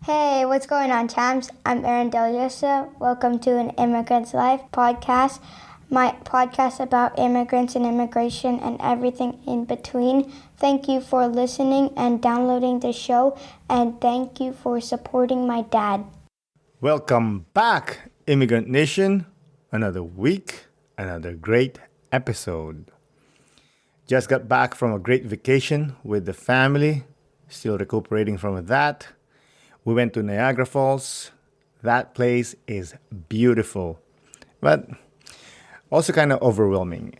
Hey, what's going on, champs? I'm Aaron Deliosa. Welcome to an Immigrant's Life podcast, my podcast about immigrants and immigration and everything in between. Thank you for listening and downloading the show, and thank you for supporting my dad. Welcome back, Immigrant Nation. Another week, another great episode. Just got back from a great vacation with the family, still recuperating from that. We went to Niagara Falls. That place is beautiful, but also kind of overwhelming.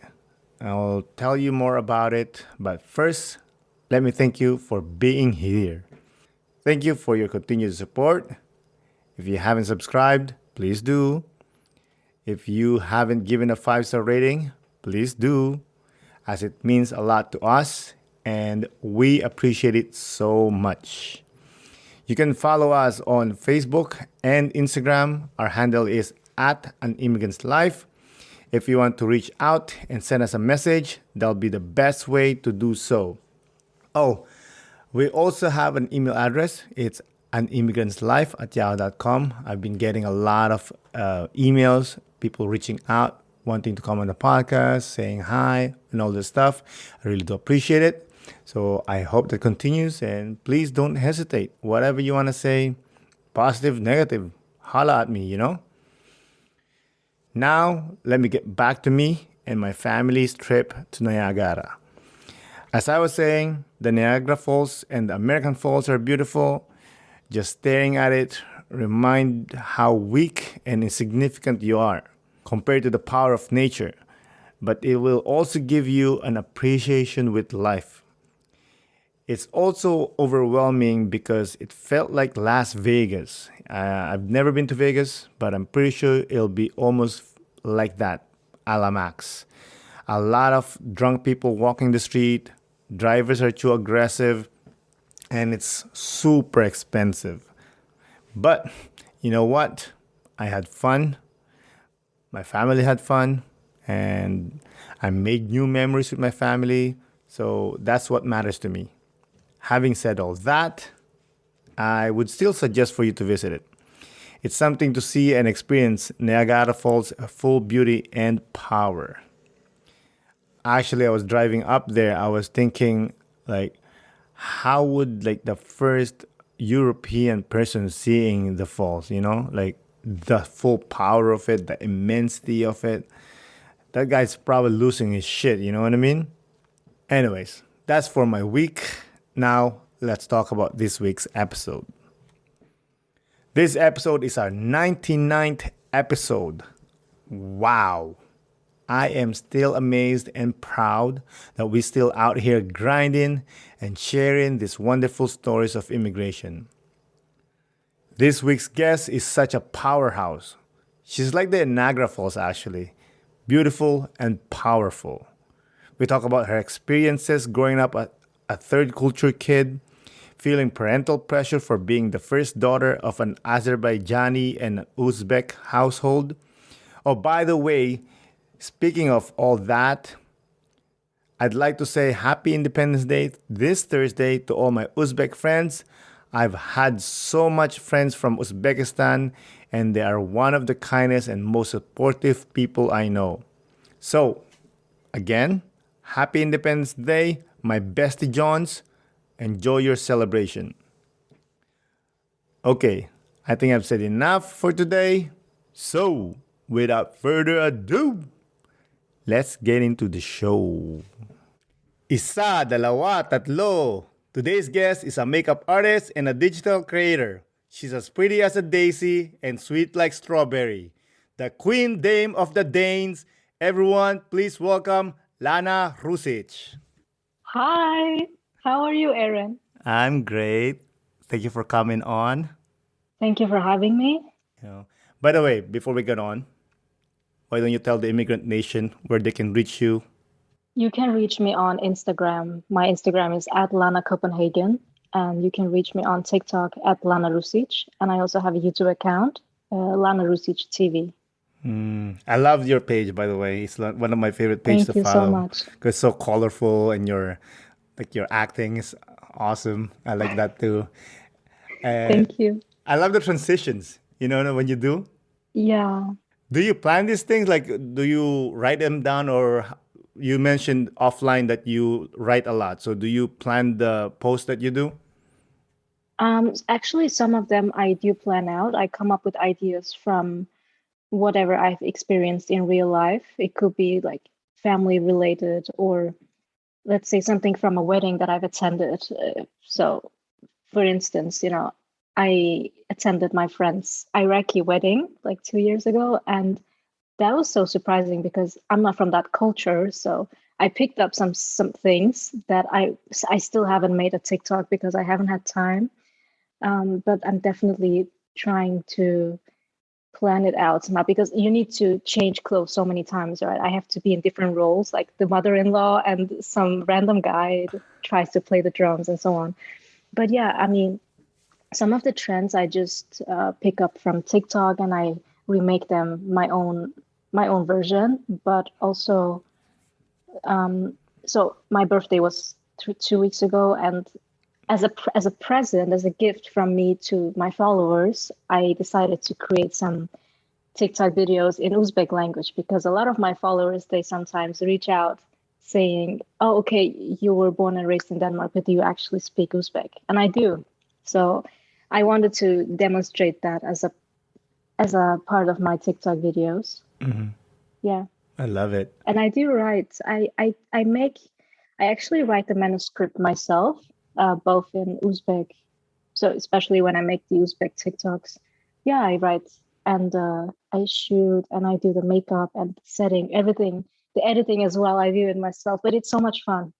I'll tell you more about it, but first, let me thank you for being here. Thank you for your continued support. If you haven't subscribed, please do. If you haven't given a 5-star rating, please do, as it means a lot to us and we appreciate it so much. You can follow us on Facebook and Instagram. Our handle is @AnImmigrant'sLife. If you want to reach out and send us a message, that'll be the best way to do so. Oh, we also have an email address. It's animmigrantslife@yahoo.com. I've been getting a lot of emails, people reaching out, wanting to come on the podcast, saying hi, and all this stuff. I really do appreciate it. So I hope that continues, and please don't hesitate. Whatever you want to say, positive, negative, holla at me, Now, let me get back to me and my family's trip to Niagara. As I was saying, the Niagara Falls and the American Falls are beautiful. Just staring at it remind how weak and insignificant you are compared to the power of nature. But it will also give you an appreciation with life. It's also overwhelming because it felt like Las Vegas. I've never been to Vegas, but I'm pretty sure it'll be almost like that, a la Max. A lot of drunk people walking the street, drivers are too aggressive, and it's super expensive. But you know what? I had fun, my family had fun, and I made new memories with my family, so that's what matters to me. Having said all that, I would still suggest for you to visit it. It's something to see and experience Niagara Falls' full beauty and power. Actually, I was driving up there. I was thinking, how would the first European person seeing the falls, the full power of it, the immensity of it. That guy's probably losing his shit, you know what I mean? Anyways, that's for my week. Now, let's talk about this week's episode. This episode is our 99th episode. Wow. I am still amazed and proud that we're still out here grinding and sharing these wonderful stories of immigration. This week's guest is such a powerhouse. She's like the Niagara Falls, actually. Beautiful and powerful. We talk about her experiences growing up a third culture kid, feeling parental pressure for being the first daughter of an Azerbaijani and Uzbek household. Oh, by the way, speaking of all that, I'd like to say Happy Independence Day this Thursday to all my Uzbek friends. I've had so much friends from Uzbekistan, and they are one of the kindest and most supportive people I know. So, again, Happy Independence Day, my bestie Johns. Enjoy your celebration. Okay, I think I've said enough for today. So, without further ado, let's get into the show. Isa, dalawa, tatlo. Today's guest is a makeup artist and a digital creator. She's as pretty as a daisy and sweet like strawberry. The queen dame of the Danes. Everyone, please welcome Lana Rusić. Hi, how are you, Aaron? I'm great. Thank you for coming on. Thank you for having me. By the way, before we get on, why don't you tell the Immigrant Nation where they can reach you? You can reach me on Instagram. My Instagram is @LanaCopenhagen, and you can reach me on TikTok @Lana Rusić. And I also have a YouTube account, Lana Rusić TV. I love your page, by the way. It's one of my favorite pages to Thank you so follow. much. Because it's so colorful and your acting is awesome. I like that too. And Thank you. I love the transitions, when you do. Yeah. Do you plan these things? Like, do you write them down, or you mentioned offline that you write a lot. So do you plan the posts that you do? Actually, some of them I do plan out. I come up with ideas from whatever I've experienced in real life. It could be like family related, or let's say something from a wedding that I've attended. So, for instance, I attended my friend's Iraqi wedding like 2 years ago, and that was so surprising because I'm not from that culture. So I picked up some things that I still haven't made a TikTok because I haven't had time. But I'm definitely trying to plan it out somehow because you need to change clothes so many times, right? I have to be in different roles, like the mother-in-law and some random guy that tries to play the drums and so on. But yeah, I mean, some of the trends I just pick up from TikTok and I remake them my own version. But also, so my birthday was 2 weeks ago, and as a present, as a gift from me to my followers, I decided to create some TikTok videos in Uzbek language because a lot of my followers, they sometimes reach out saying, "Oh, okay, you were born and raised in Denmark, but do you actually speak Uzbek?" And I do. So I wanted to demonstrate that as a part of my TikTok videos. Hmm. Yeah. I love it. And I do write. I actually write the manuscript myself, both in Uzbek. So especially when I make the Uzbek TikToks, yeah, I write and I shoot and I do the makeup and setting, everything, the editing as well. I do it myself, but it's so much fun.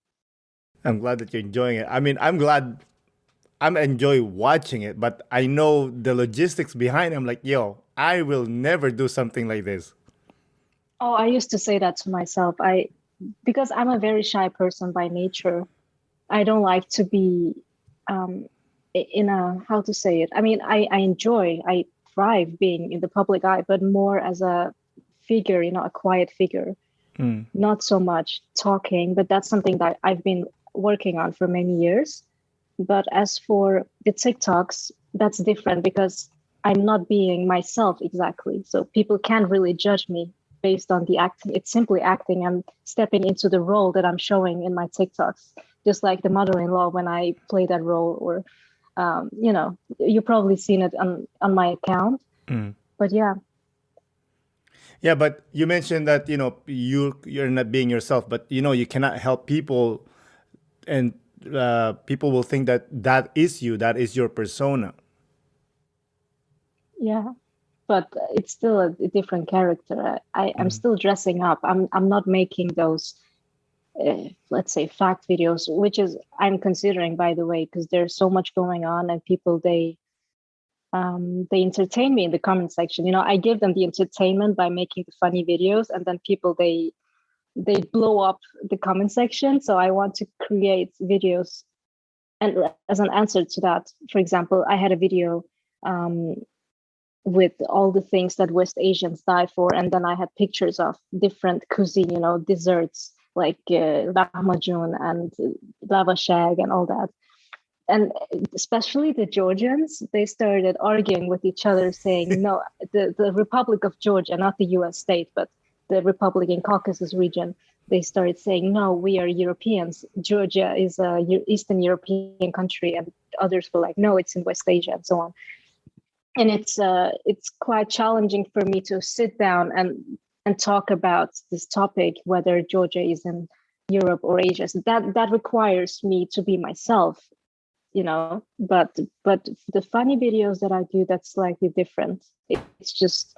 I'm glad that you're enjoying it. I mean, I'm glad I'm enjoying watching it, but I know the logistics behind it. I'm like, yo, I will never do something like this. Oh, I used to say that to myself. Because I'm a very shy person by nature. I don't like to be in a, how to say it. I mean, I thrive being in the public eye, but more as a figure, a quiet figure, Mm. not so much talking, but that's something that I've been working on for many years. But as for the TikToks, that's different because I'm not being myself exactly. So people can't really judge me based on the acting. It's simply acting. I'm stepping into the role that I'm showing in my TikToks, just like the mother-in-law when I play that role, or you've probably seen it on my account. Mm. But yeah, Yeah, but you mentioned that you're not being yourself, but you cannot help people, and people will think that that is you, that is your persona. yeah. But it's still a different character. I'm Mm. still dressing up. I'm not making those let's say fact videos, which is I'm considering, by the way, because there's so much going on and people they entertain me in the comment section. I give them the entertainment by making the funny videos, and then people they blow up the comment section. So I want to create videos, and as an answer to that, for example, I had a video um, with all the things that West Asians die for, and then I had pictures of different cuisine, desserts like lahmacun and lava shag and all that. And especially the Georgians, they started arguing with each other, saying, "No, the Republic of Georgia, not the U.S. state, but the Republic in Caucasus region." They started saying, "No, we are Europeans. Georgia is a Eastern European country," and others were like, "No, it's in West Asia," and so on. And it's quite challenging for me to sit down and talk about this topic, whether Georgia is in Europe or Asia. So that requires me to be myself, but the funny videos that I do, that's slightly different. It's just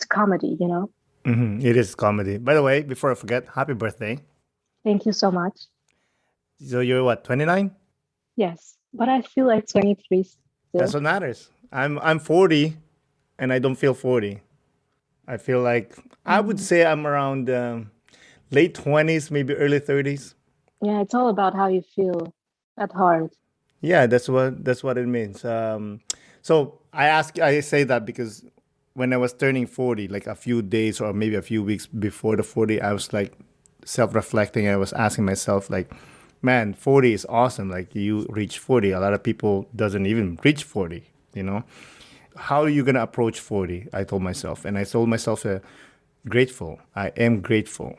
comedy. Hmm. It is comedy. By the way, before I forget, happy birthday. Thank you so much. So you're what, 29? Yes, but I feel like 23 That's still. what matters. I'm 40, and I don't feel 40. I feel like I would Mm. say I'm around late 20s, maybe early 30s. Yeah, it's all about how you feel at heart. Yeah, that's what it means. So I say that because when I was turning 40, like a few days or maybe a few weeks before the 40, I was like self-reflecting. I was asking myself like, man, 40 is awesome. Like you reach 40. A lot of people doesn't even reach 40. you know. How are you going to approach 40? I told myself. And I told myself, grateful. I am grateful.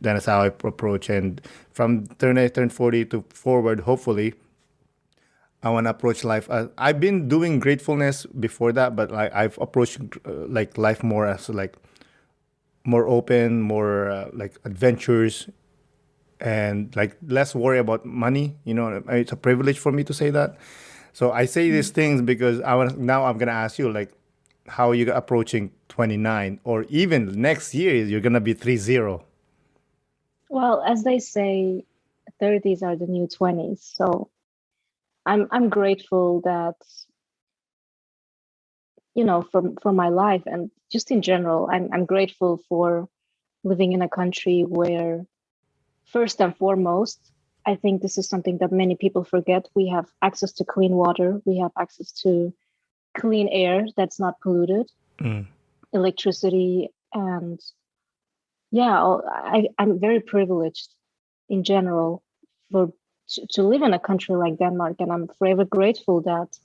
That is how I approach. And from I turned 40 to forward, hopefully, I want to approach life. I've been doing gratefulness before that, but like I've approached like life more as like more open, more like adventures, and like less worry about money. You know, it's a privilege for me to say that. So I say these things because now I'm gonna ask you like, how are you approaching 29, or even next year you're gonna be 30. Well, as they say, 30s are the new 20s. So I'm grateful that, for my life and just in general, I'm grateful for living in a country where, first and foremost, I think this is something that many people forget. We have access to clean water. We have access to clean air that's not polluted, electricity, and I'm very privileged in general to live in a country like Denmark, and I'm forever grateful that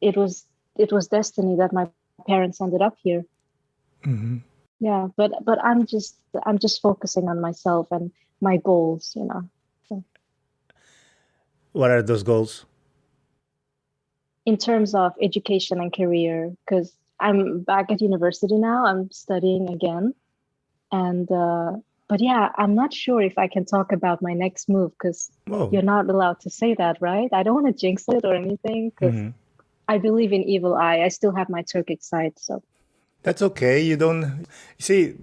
it was destiny that my parents ended up here. Mm-hmm. Yeah, but I'm just focusing on myself and my goals. So What are those goals? in terms of education and career, because I'm back at university now, I'm studying again, and but yeah, I'm not sure if I can talk about my next move because Oh, you're not allowed to say that, right? I don't want to jinx it or anything because mm-hmm. I believe in evil eye. I still have my Turkic side, so That's okay. You don't see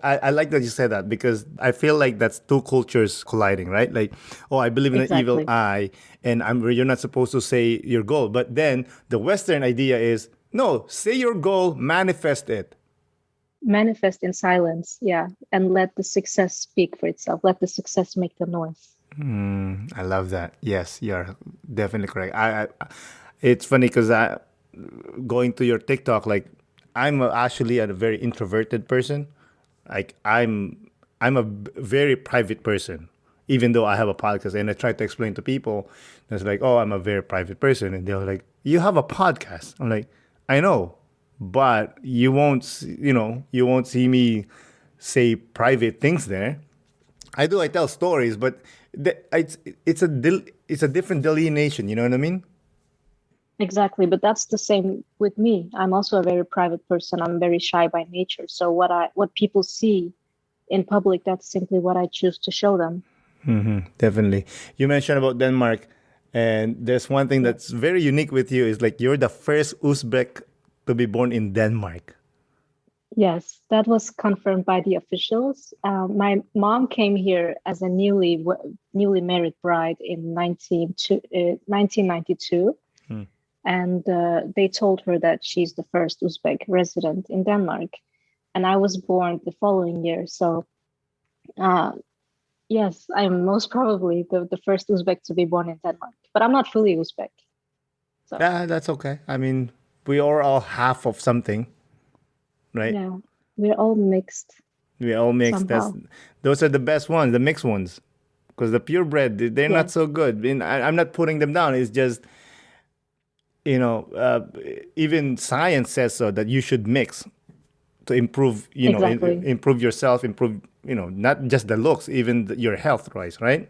I like that you said that because I feel like that's two cultures colliding, right? Like, oh, I believe in an evil exactly. eye, and you're not supposed to say your goal. But then the Western idea is no, say your goal, manifest it. Manifest in silence, yeah, and let the success speak for itself. Let the success make the noise. I love that. Yes, you're definitely correct. It's funny because I going to your TikTok, like actually a very introverted person. Like I'm a very private person, even though I have a podcast, and I try to explain to people. It's like, oh, I'm a very private person, and they're like, you have a podcast. I'm like, I know, but you won't see me say private things there. I do. I tell stories, but it's a different delineation. You know what I mean? Exactly, but that's the same with me. I'm also a very private person. I'm very shy by nature. So what people see in public, that's simply what I choose to show them. Definitely. You mentioned about Denmark, and there's one thing Yeah. that's very unique with you is like you're the first Uzbek to be born in Denmark. Yes, that was confirmed by the officials. My mom came here as a newly married bride in 1992, and they told her that she's the first Uzbek resident in Denmark. And I was born the following year. So, uh, yes, I'm most probably the first Uzbek to be born in Denmark, but I'm not fully Uzbek. So, Yeah, that's okay. I mean, we are all half of something, right? yeah, we're all mixed We all mix. somehow. Those are the best ones, the mixed ones, because the purebred they're not Yes, so good. And I'm not putting them down. It's just you know, even science says so that you should mix to improve, exactly. improve yourself, improve, not just the looks, even your health, right?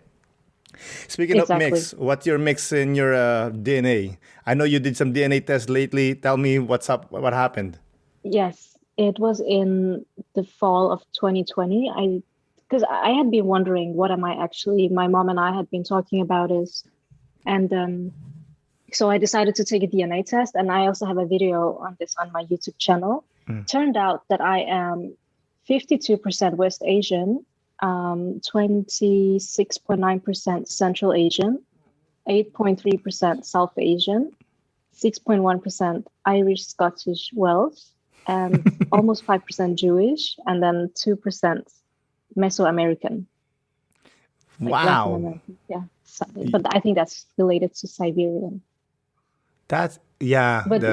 Speaking of Exactly. mix, what's your mix in your DNA? I know you did some DNA tests lately. Tell me what's up, what happened. Yes, it was in the fall of 2020. Because I had been wondering, what am I actually? My mom and I had been talking about is, and so I decided to take a DNA test, and I also have a video on this on my YouTube channel. Turned out that I am 52% West Asian, 26.9% Central Asian, 8.3% South Asian, 6.1% Irish, Scottish, Welsh, and almost 5% Jewish, and then 2% Mesoamerican, like Latin Wow. American. Yeah. But I think that's related to Siberian. That's yeah. But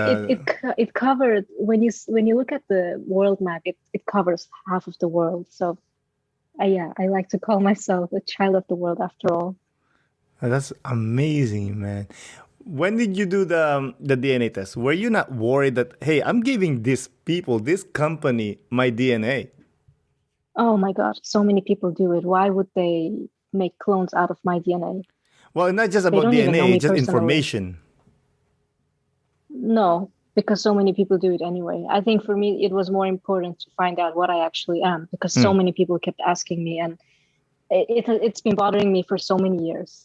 it covered, when you look at the world map, it covers half of the world. So yeah, I like to call myself a child of the world after all. That's amazing, man. When did you do the DNA test? Were you not worried that, hey, I'm giving these people, this company, my DNA? Oh my God, so many people do it. Why would they make clones out of my DNA? Well, not just They about don't even know DNA, me it's just personally. information. No, because so many people do it anyway. I think for me, it was more important to find out what I actually am because so many people kept asking me, and it's been bothering me for so many years.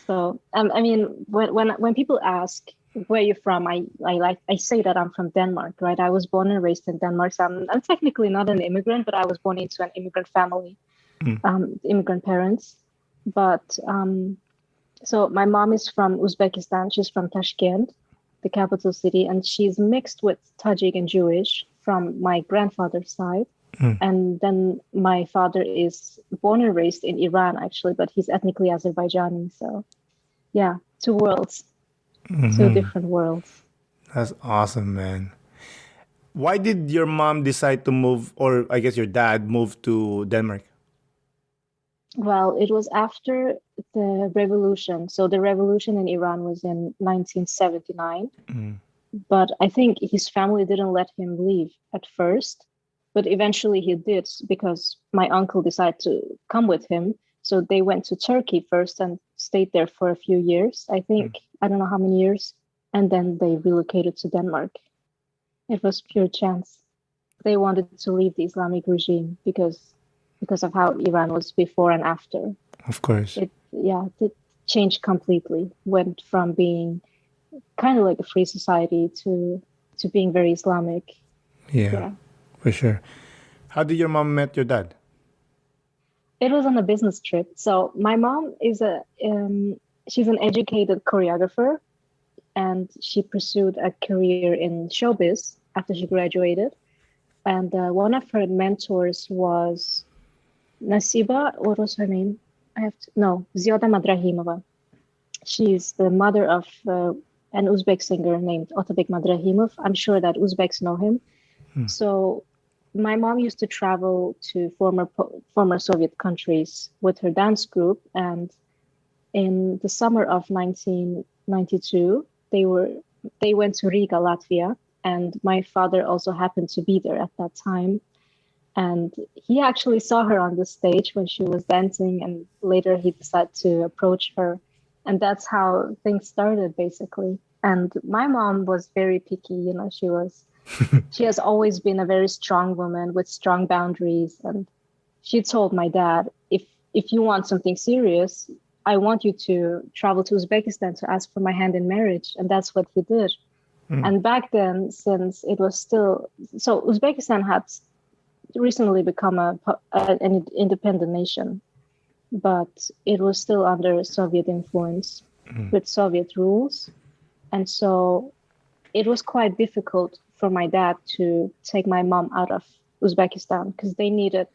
So, I mean, when people ask where you're from, I say that I'm from Denmark, right? I was born and raised in Denmark, so I'm technically not an immigrant, but I was born into an immigrant family, immigrant parents. But so my mom is from Uzbekistan. She's from Tashkent, the capital city, and she's mixed with Tajik and Jewish from my grandfather's side. And then my father is born and raised in Iran, actually, but he's ethnically Azerbaijani. So, yeah, two worlds, two different worlds. That's awesome, man. Why did your mom decide to move, or I guess your dad moved to Denmark? Well, it was after the revolution. So the revolution in Iran was in 1979. But I think his family didn't let him leave at first. But eventually he did because my uncle decided to come with him. So they went to Turkey first and stayed there for a few years. I think, I don't know how many years. And then they relocated to Denmark. It was pure chance. They wanted to leave the Islamic regime because of how Iran was before and after. Of course. It changed completely. Went from being kind of like a free society to being very Islamic. Yeah, for sure. How did your mom met your dad? It was on a business trip. So my mom is she's an educated choreographer, and she pursued a career in showbiz after she graduated. And one of her mentors was Nasiba. What was her name? Ziyada Madrahimova. She's the mother of an Uzbek singer named Otabek Madrahimov. I'm sure that Uzbeks know him. So my mom used to travel to former Soviet countries with her dance group, and in the summer of 1992, they went to Riga, Latvia, and my father also happened to be there at that time. And he actually saw her on the stage when she was dancing, and later he decided to approach her. And that's how things started, basically. And my mom was very picky, she has always been a very strong woman with strong boundaries. And she told my dad, if you want something serious, I want you to travel to Uzbekistan to ask for my hand in marriage. And that's what he did. And back then, since it was still, so Uzbekistan had recently become an independent nation, but it was still under Soviet influence with Soviet rules. And so it was quite difficult for my dad to take my mom out of Uzbekistan because they needed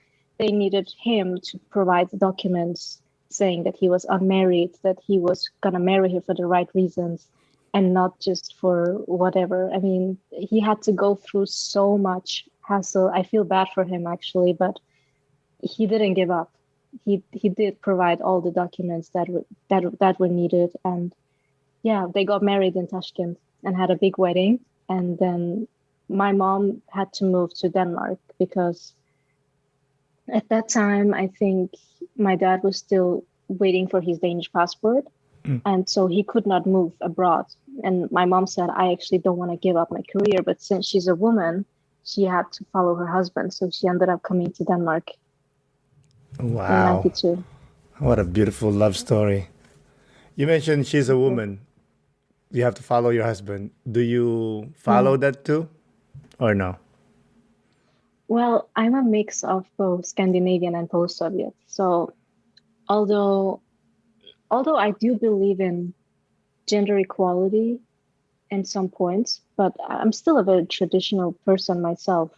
him to provide documents saying that he was unmarried, that he was going to marry her for the right reasons and not just for whatever. I mean, he had to go through so much hassle. I feel bad for him, actually, but he didn't give up. He did provide all the documents that were needed. And yeah, they got married in Tashkent and had a big wedding. And then my mom had to move to Denmark because at that time, I think my dad was still waiting for his Danish passport. And so he could not move abroad. And my mom said, I actually don't want to give up my career. But since she's a woman, she had to follow her husband. So she ended up coming to Denmark in Wow. 92. What a beautiful love story. You mentioned she's a woman. You have to follow your husband. Do you follow that too? Or no? Well, I'm a mix of both Scandinavian and post-Soviet. So although I do believe in gender equality in some points, but I'm still a very traditional person myself.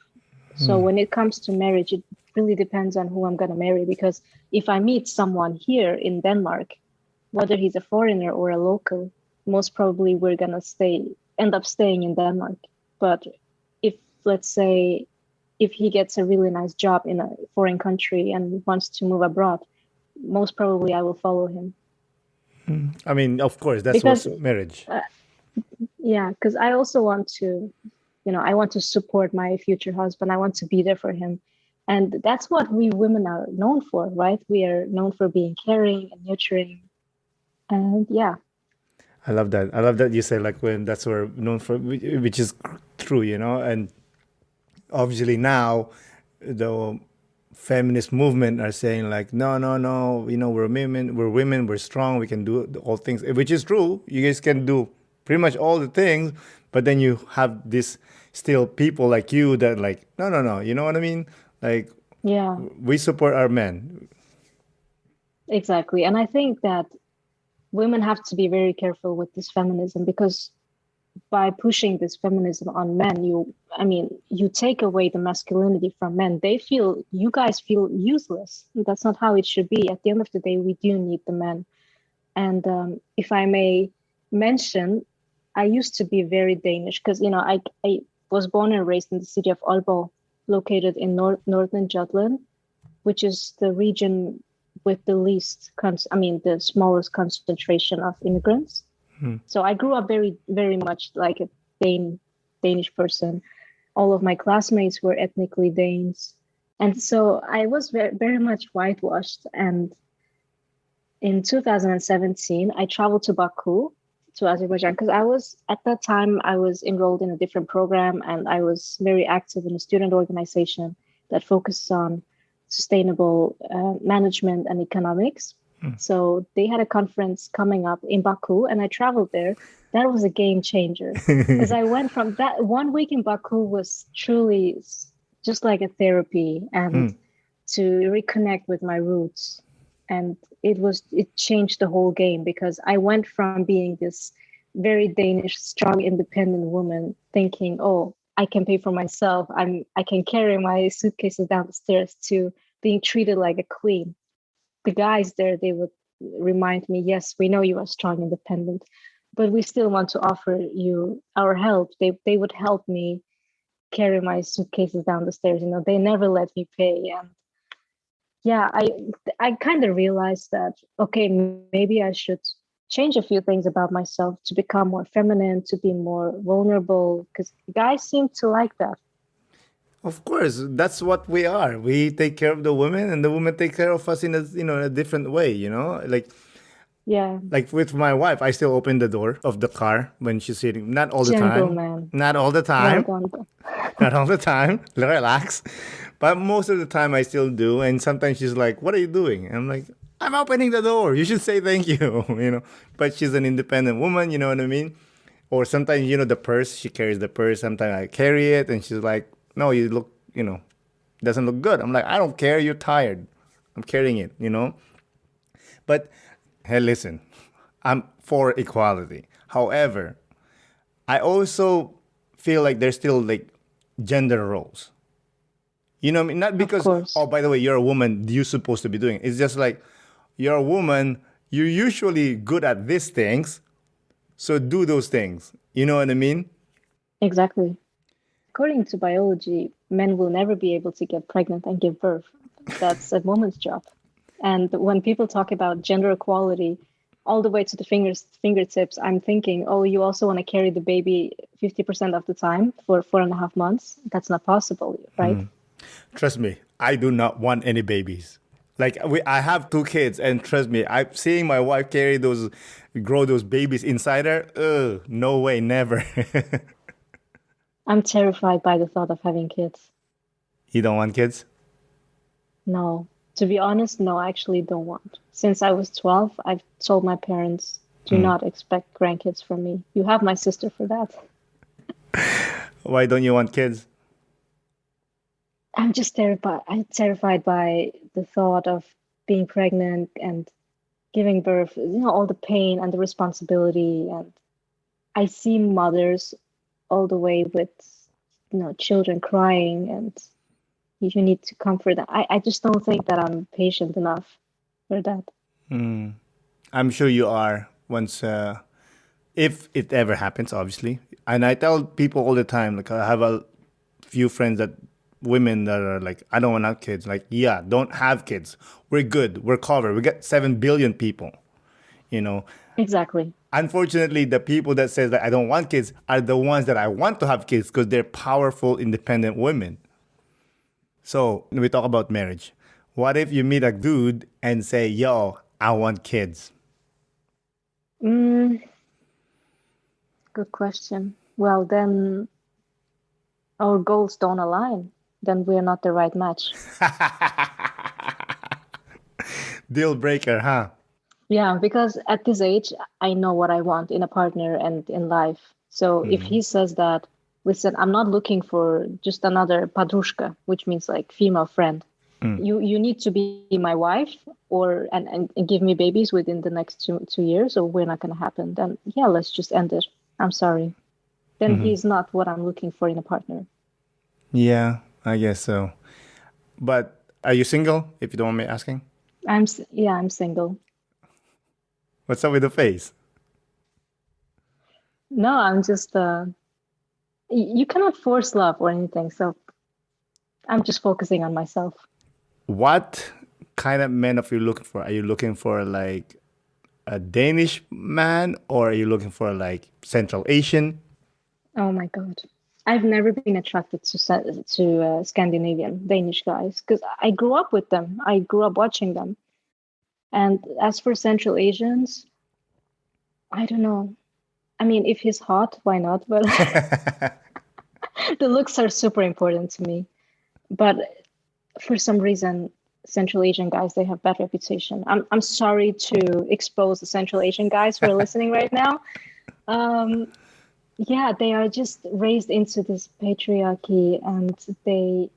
So when it comes to marriage, it really depends on who I'm going to marry, because if I meet someone here in Denmark, whether he's a foreigner or a local, most probably we're going to end up staying in Denmark. But if, let's say, if he gets a really nice job in a foreign country and wants to move abroad, most probably I will follow him. I mean, of course, that's what's because marriage. uh, yeah, because I also want to, I want to support my future husband. I want to be there for him. And that's what we women are known for, right? We are known for being caring and nurturing. And yeah, I love that. I love that you say like when that's where known for, which is true, and obviously now the feminist movement are saying like no, no, no, we're women, we're strong, we can do all things, which is true. You guys can do pretty much all the things, but then you have this still people like you that like no, no, no, you know what I mean? Like yeah, we support our men. exactly. And I think that women have to be very careful with this feminism because by pushing this feminism on men, you take away the masculinity from men. You guys feel useless. That's not how it should be. At the end of the day, we do need the men. And if I may mention, I used to be very Danish because, I was born and raised in the city of Aalborg, located in northern Jutland, which is the region with the smallest concentration of immigrants. So I grew up very, very much like a Danish person. All of my classmates were ethnically Danes. And so I was very, very much whitewashed. And in 2017, I traveled to Baku, to Azerbaijan, because at that time, I was enrolled in a different program and I was very active in a student organization that focuses on sustainable management and economics. So they had a conference coming up in Baku and I traveled there. That was a game changer because I went from that 1 week in Baku was truly just like a therapy and to reconnect with my roots. And it changed the whole game because I went from being this very Danish, strong, independent woman thinking, oh, I can pay for myself. I can carry my suitcases down the stairs to being treated like a queen. The guys there, they would remind me, yes, we know you are strong, independent, but we still want to offer you our help. They would help me carry my suitcases down the stairs. They never let me pay. And yeah, I kind of realized that, okay, maybe I should change a few things about myself to become more feminine, to be more vulnerable, because guys seem to like that. Of course, that's what we are. We take care of the women, and the women take care of us in a different way. Yeah, Like with my wife, I still open the door of the car when she's sitting. Not all the time. gentleman. Not all the Well time. done. Not all the time. Relax. But most of the time, I still do. And sometimes she's like, "What are you doing?" And I'm like, "I'm opening the door. You should say thank you." But she's an independent woman. You know what I mean? Or sometimes, the purse. She carries the purse. Sometimes I carry it, and she's like, "No, you look, doesn't look good." I'm like, "I don't care. You're tired. I'm carrying it." But hey, listen, I'm for equality. However, I also feel like there's still like gender roles. You know what I mean? Not Of because, course. oh, by the way, you're a woman, you're supposed to be doing it. It's just like, you're a woman, you're usually good at these things, so do those things. You know what I mean? Exactly. According to biology, men will never be able to get pregnant and give birth. That's a woman's job. And when people talk about gender equality, all the way to the fingertips, I'm thinking, oh, you also want to carry the baby 50% of the time for 4.5 months? That's not possible, right? Trust me, I do not want any babies. Like I have 2 kids, and trust me, I'm seeing my wife grow those babies inside her. Ugh, no way, never. I'm terrified by the thought of having kids. You don't want kids? No, to be honest, no, I actually don't want. Since I was 12, I've told my parents, do not expect grandkids from me. You have my sister for that. Why don't you want kids? I'm just terrified. I'm terrified by the thought of being pregnant and giving birth, all the pain and the responsibility. And I see mothers all the way with, children crying and you need to comfort them. I just don't think that I'm patient enough for that. I'm sure you are once, if it ever happens, obviously. And I tell people all the time, like I have a few friends women that are like, I don't want to have kids. Like, yeah, don't have kids. We're good. We're covered. We got 7 billion people. you know. Exactly. Unfortunately, the people that says that I don't want kids are the ones that I want to have kids because they're powerful, independent women. So we talk about marriage. What if you meet a dude and say, yo, I want kids? Mm, good question. Well, then our goals don't align. Then we're not the right match. Deal breaker, huh? Yeah, because at this age, I know what I want in a partner and in life. So if he says that, listen, I'm not looking for just another padrushka, which means like female friend. You need to be my wife or and give me babies within the next two years, or we're not gonna happen. Then yeah, let's just end it. I'm sorry. Then he's not what I'm looking for in a partner. Yeah, I guess so. But are you single, if you don't mind me asking? I'm single. What's up with the face? No, I'm just you cannot force love or anything. So I'm just focusing on myself. What kind of men are you looking for? Are you looking for like a Danish man or are you looking for like Central Asian? Oh my God. I've never been attracted to Scandinavian Danish guys because I grew up with them. I grew up watching them. And as for Central Asians, I don't know. I mean, if he's hot, why not? But the looks are super important to me. But for some reason, Central Asian guys, they have bad reputation. I'm sorry to expose the Central Asian guys who are listening right now. Yeah, they are just raised into this patriarchy, and they,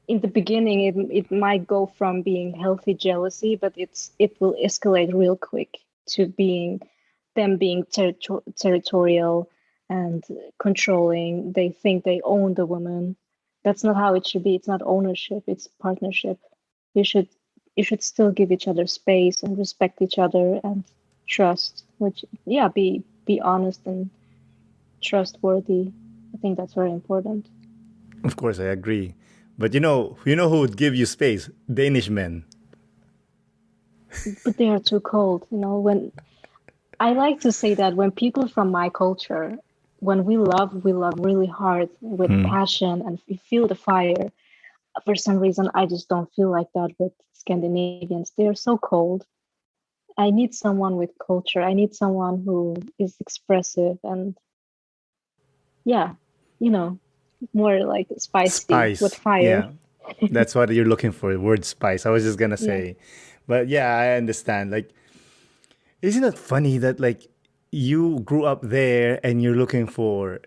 in the beginning, it might go from being healthy jealousy, but it will escalate real quick to being territorial and controlling. They think they own the woman. That's not how it should be. It's not ownership, it's partnership. You should you should still give each other space and respect each other and trust, which yeah, be honest and trustworthy. I think that's very important. Of course, I agree. But you know who would give you space? Danish men. But they are too cold, when I like to say that when people from my culture, when we love really hard with passion and we feel the fire. For some reason, I just don't feel like that with Scandinavians. They're so cold. I need someone with culture. I need someone who is expressive and yeah, you know, more like spicy with Spice. fire. Yeah. That's what you're looking for, word spice. I was just gonna Yeah. say. But yeah, I understand. Like, isn't it funny that like you grew up there and you're looking for,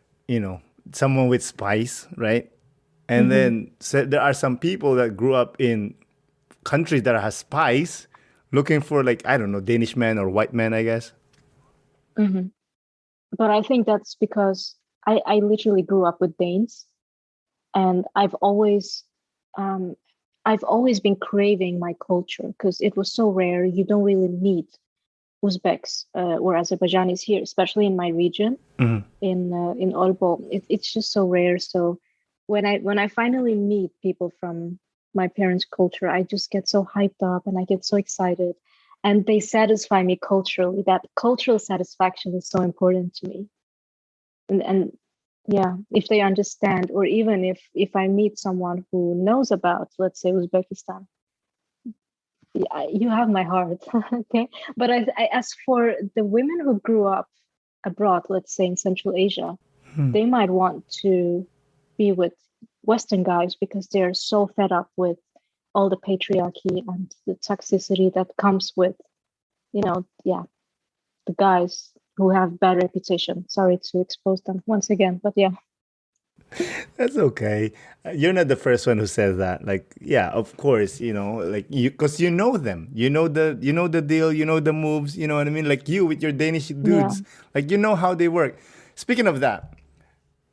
someone with spice, right? And hmm then there are some people that grew up in countries that has spice, looking for like, I don't know, Danish man or white man, I guess. hmm But I think that's because I literally grew up with Danes, and um, I've always been craving my culture because it was so rare. You don't really meet Uzbeks or Azerbaijanis here, especially in my region, in Orbo. It's just so rare. So when I finally meet people from my parents' culture, I just get so hyped up and I get so excited, and they satisfy me culturally. That cultural satisfaction is so important to me, and yeah, if they understand, or even if I meet someone who knows about, let's say, Uzbekistan, you have my heart. Okay, but as for the women who grew up abroad, let's say in Central Asia, they might want to be with Western guys because they're so fed up with all the patriarchy and the toxicity that comes with, yeah, the guys who have bad reputation. Sorry to expose them once again, but yeah. That's okay. You're not the first one who says that. Like, yeah, of course, like because you know them. You know the deal, you know the moves, you know what I mean? Like you with your Danish Yeah. dudes, like you know how they work. Speaking of that,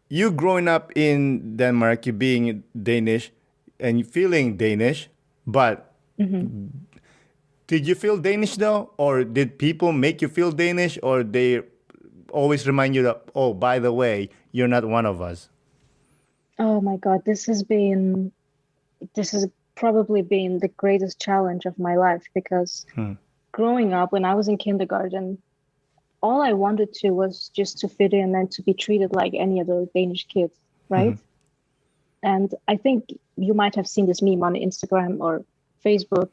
you growing up in Denmark, you being Danish and you feeling Danish, but hmm did you feel Danish though? Or did people make you feel Danish or they always remind you that, oh, by the way, you're not one of us? Oh my God, this has probably been the greatest challenge of my life because growing up, when I was in kindergarten, all I wanted to was just to fit in and to be treated like any other Danish kid, right? And I think you might have seen this meme on Instagram or Facebook.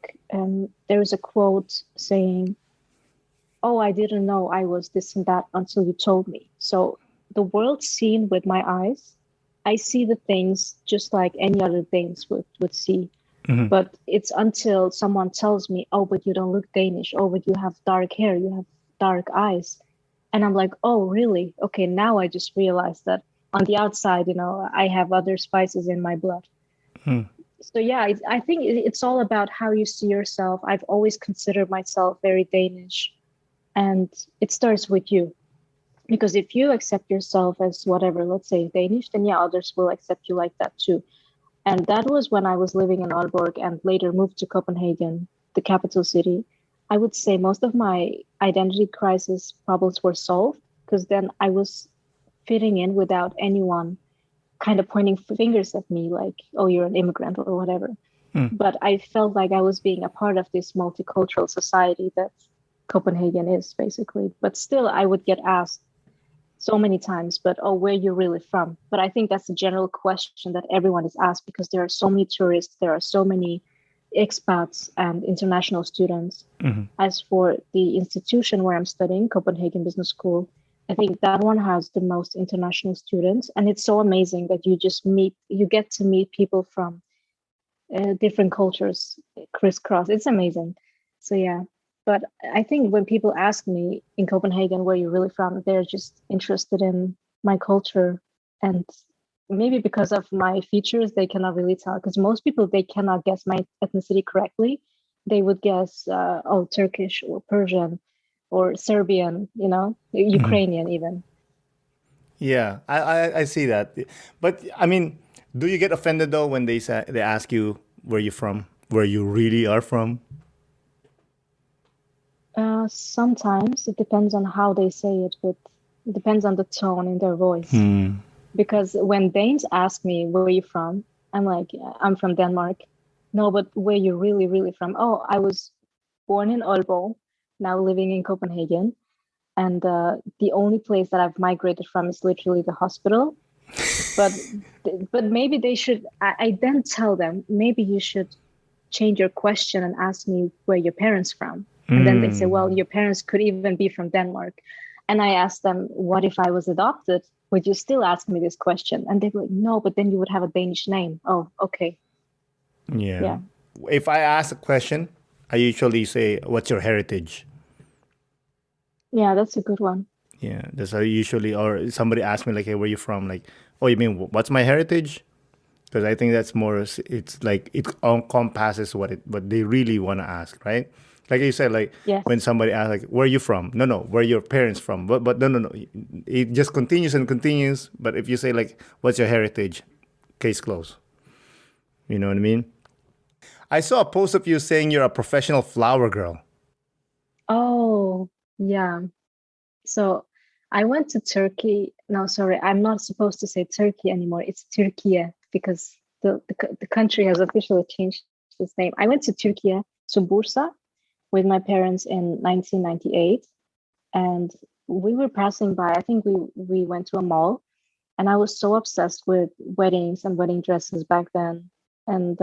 There is a quote saying, "Oh, I didn't know I was this and that until you told me." So the world seen with my eyes, I see the things just like any other things would see. But it's until someone tells me, "Oh, but you don't look Danish. Oh, but you have dark hair, you have dark eyes." And I'm like, "Oh, really? Okay, now I just realized that on the outside, I have other spices in my blood." So yeah, I think it's all about how you see yourself. I've always considered myself very Danish, and it starts with you. Because if you accept yourself as whatever, let's say Danish, then yeah, others will accept you like that too. And that was when I was living in Aalborg and later moved to Copenhagen, the capital city. I would say most of my identity crisis problems were solved because then I was fitting in without anyone kind of pointing fingers at me like, "Oh, you're an immigrant," or whatever. But I felt like I was being a part of this multicultural society that Copenhagen is basically. But still, I would get asked so many times, but "Oh, where are you really from?" But I think that's a general question that everyone is asked because there are so many tourists, there are so many expats and international students. As for the institution where I'm studying, Copenhagen Business School, I think that one has the most international students, and it's so amazing that you get to meet people from different cultures crisscross. It's amazing. So yeah. But I think when people ask me in Copenhagen, "Where you're really from?" they're just interested in my culture. And maybe because of my features, they cannot really tell. Because most people, they cannot guess my ethnicity correctly. They would guess, oh, Turkish or Persian or Serbian, Ukrainian even. Yeah, I see that. But I mean, do you get offended though when they ask you where you from, where you really are from? Sometimes it depends on how they say it, but it depends on the tone in their voice. Because when Danes ask me, "Where are you from?" I'm like, "I'm from Denmark." "No, but where you really, really from?" "Oh, I was born in Aalborg, now living in Copenhagen. And the only place that I've migrated from is literally the hospital." But maybe they should, I then tell them, "Maybe you should change your question and ask me where your parents from." And then they say, "Well, your parents could even be from Denmark." And I ask them, "What if I was adopted? Would you still ask me this question?" And they're like, "No, but then you would have a Danish name." "Oh, okay." Yeah. Yeah. If I ask a question, I usually say, "What's your heritage?" Yeah, that's a good one. Yeah, that's how I usually, or somebody asks me like, "Hey, where you from?" Like, "Oh, you mean what's my heritage?" Because I think that's more. It's like it encompasses what they really want to ask, right? Like you said, like Yes. when somebody asks, like, "Where are you from?" No, where are your parents from? But no. It just continues and continues. But if you say like, "What's your heritage?" Case closed. You know what I mean? I saw a post of you saying you're a professional flower girl. Oh, yeah. So I went to Turkey. No, sorry, I'm not supposed to say Turkey anymore. It's Turkey because the country has officially changed its name. I went to Turkey, to Bursa, with my parents in 1998, and we were passing by. I think we went to a mall, and I was so obsessed with weddings and wedding dresses back then. And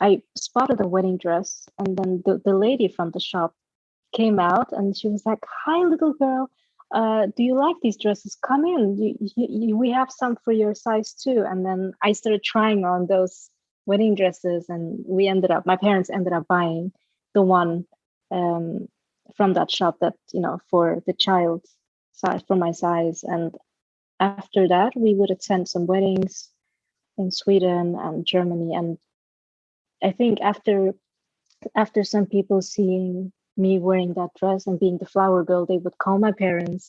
I spotted a wedding dress, and then the lady from the shop came out and she was like, "Hi, little girl. Do you like these dresses? Come in. We have some for your size too." And then I started trying on those wedding dresses, and my parents ended up buying the one from that shop that, for the child size, for my size. And after that, we would attend some weddings in Sweden and Germany. And I think after some people seeing me wearing that dress and being the flower girl, they would call my parents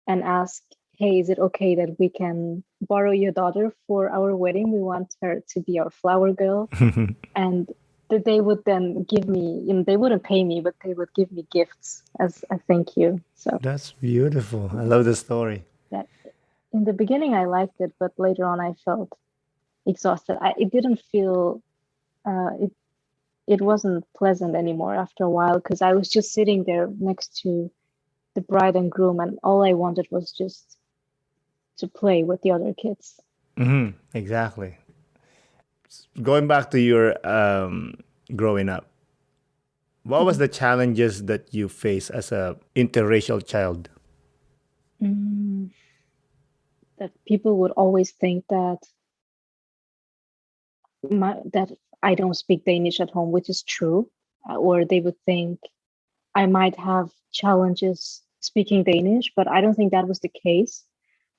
and ask, "Hey, is it okay that we can borrow your daughter for our wedding? We want her to be our flower girl." And they would then give me, they wouldn't pay me, but they would give me gifts as a thank you. So That's beautiful. I love the story. that in the beginning, I liked it, but later on, I felt exhausted. It didn't feel, it wasn't pleasant anymore after a while, because I was just sitting there next to the bride and groom, and all I wanted was just to play with the other kids. Exactly. Going back to your growing up, what was the challenges that you face as a interracial child? Mm, that people would always think that that I don't speak Danish at home, which is true, or they would think I might have challenges speaking Danish, but I don't think that was the case.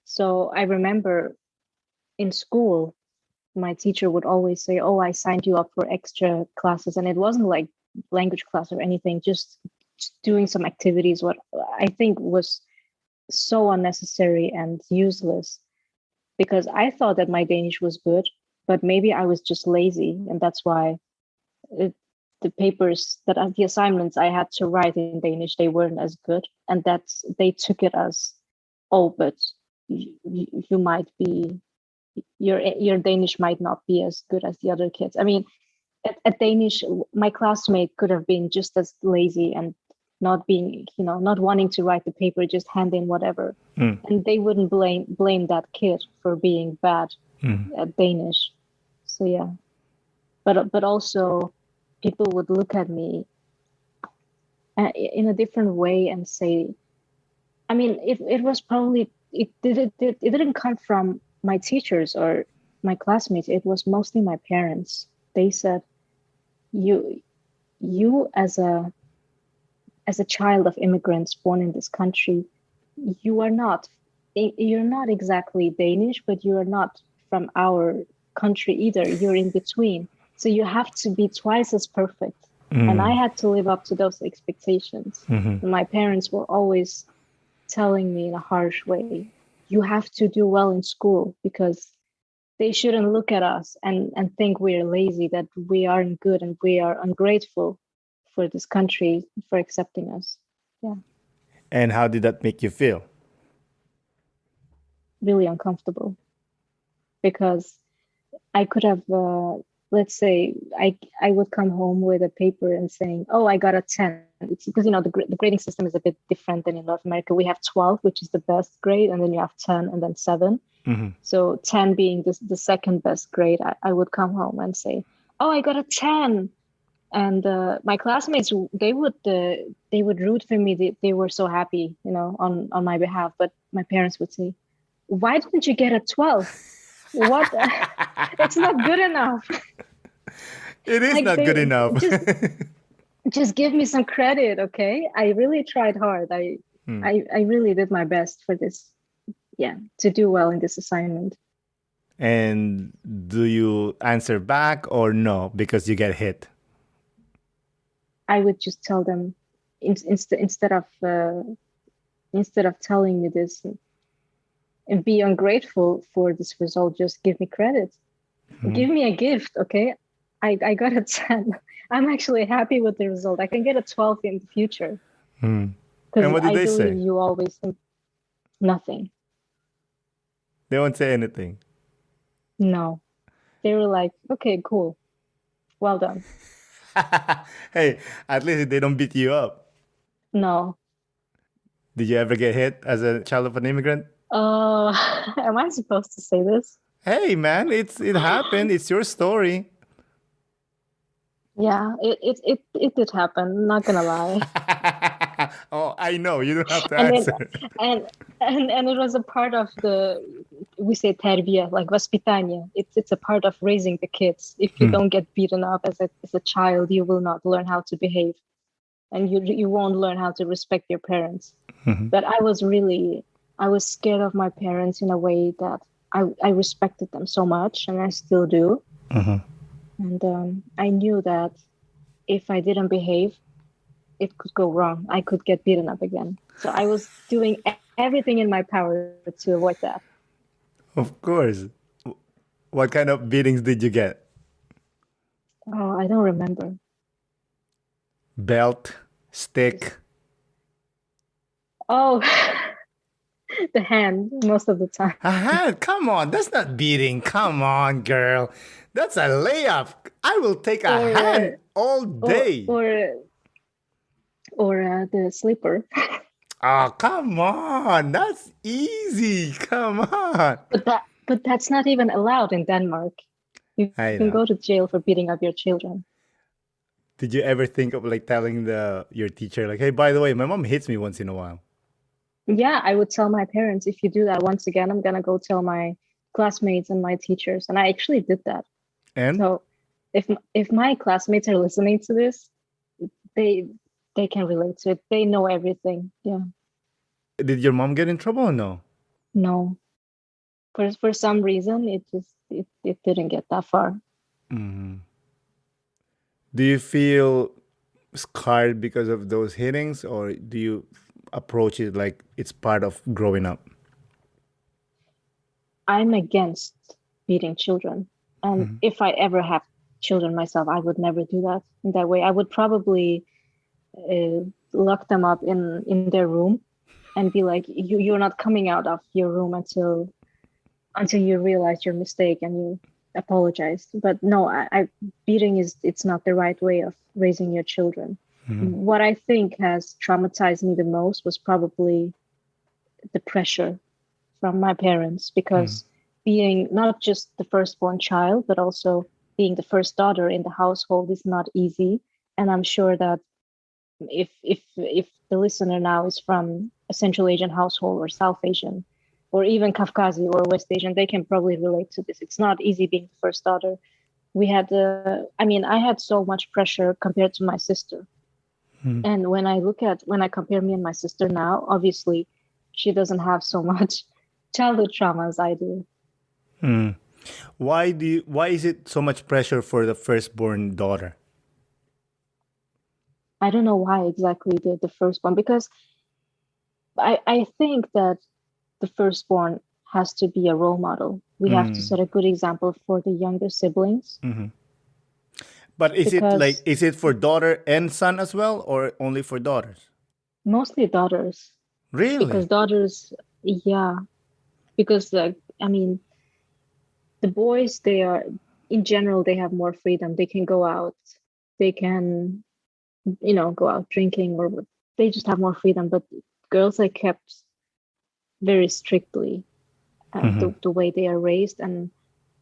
So I remember in school, my teacher would always say, "Oh, I signed you up for extra classes," and it wasn't like language class or anything, just doing some activities. What I think was so unnecessary and useless, because I thought that my Danish was good, but maybe I was just lazy, and that's why the papers the assignments I had to write in Danish, they weren't as good, and they took it as, oh, but you might be your Danish might not be as good as the other kids. I mean, at Danish, my classmate could have been just as lazy and not being, not wanting to write the paper, just hand in whatever, and they wouldn't blame that kid for being bad at Danish. So yeah, but also people would look at me in a different way and say, I mean, it was probably it didn't come from my teachers or my classmates. It was mostly my parents. They said, you as a child of immigrants born in this country, you're not exactly Danish, but you're not from our country either. You're in between. So you have to be twice as perfect. And I had to live up to those expectations. And my parents were always telling me in a harsh way, you have to do well in school, because they shouldn't look at us and think we're lazy, that we aren't good and we are ungrateful for this country for accepting us. Yeah, And how did that make you feel? really uncomfortable, because I could have, let's say, I would come home with a paper and saying, "Oh, I got a 10." It's because the grading system is a bit different than in North America. We have 12, which is the best grade, and then you have 10, and then 7. So 10 being the second best grade, I would come home and say, "Oh, I got a 10." And my classmates, they would root for me. They were so happy, on my behalf. But my parents would say, "Why didn't you get a 12? What? It's not good enough." It is Like, not good they enough. just give me some credit, okay? I really tried hard. I really did my best for this, yeah, to do well in this assignment. And do you answer back or no because you get hit? I would just tell them, instead of telling me this and be ungrateful for this result, just give me credit. Give me a gift, okay? I got a 10. I'm actually happy with the result. I can get a 12 in the future. And Because what did I they believe say? you always think nothing. They won't say anything. No. They were like, okay, cool. Well done. Hey, at least they don't beat you up. No. Did you ever get hit as a child of an immigrant? Am I supposed to say this? Hey, man, it happened. It's your story. Yeah, it did happen, not gonna lie. Oh, I know. You don't have to And then answer. and it was a part of we say terbiye, like vaspitание. It's a part of raising the kids. If you don't get beaten up as a child, you will not learn how to behave, and you won't learn how to respect your parents. But I was scared of my parents in a way that I respected them so much, and I still do. And I knew that if I didn't behave, it could go wrong. I could get beaten up again. So I was doing everything in my power to avoid that. Of course. What kind of beatings did you get? Oh, I don't remember. Belt, stick. Oh, The hand most of the time. Come on, that's not beating. Come on, girl. That's a layup. I will take a hand all or day. the slipper. Oh, come on. That's easy. Come on. But that's not even allowed in Denmark. You I can know. go to jail for beating up your children. Did you ever think of like telling your teacher like, "Hey, by the way, my mom hits me once in a while." Yeah, I would tell my parents, if you do that once again, I'm gonna go tell my classmates and my teachers. And I actually did that. And So if my classmates are listening to this, they can relate to it. They know everything. Yeah. did your mom get in trouble or no? No. For some reason it didn't get that far. Do you feel scarred because of those hittings, or do you approach it like it's part of growing up? I'm against beating children. And if I ever have children myself, I would never do that in that way. I would probably lock them up in their room and be like, you're not coming out of your room until you realize your mistake and you apologize. But no, beating it's not the right way of raising your children. What I think has traumatized me the most was probably the pressure from my parents, because being not just the firstborn child, but also being the first daughter in the household is not easy. And I'm sure that if the listener now is from a Central Asian household or South Asian or even Kafkazi or West Asian, they can probably relate to this. It's not easy being the first daughter. We had, I had so much pressure compared to my sister. And when I compare me and my sister now, obviously she doesn't have so much childhood trauma as I do. Why is it so much pressure for the firstborn daughter? I don't know why exactly the firstborn, because I think that the firstborn has to be a role model. We have to set a good example for the younger siblings. But is it for daughter and son as well, or only for daughters? Mostly daughters. Really? Because daughters, yeah. Because the boys, they are, in general, they have more freedom. They can go out. They can, go out drinking, or they just have more freedom. But girls are kept very strictly, the way they are raised. And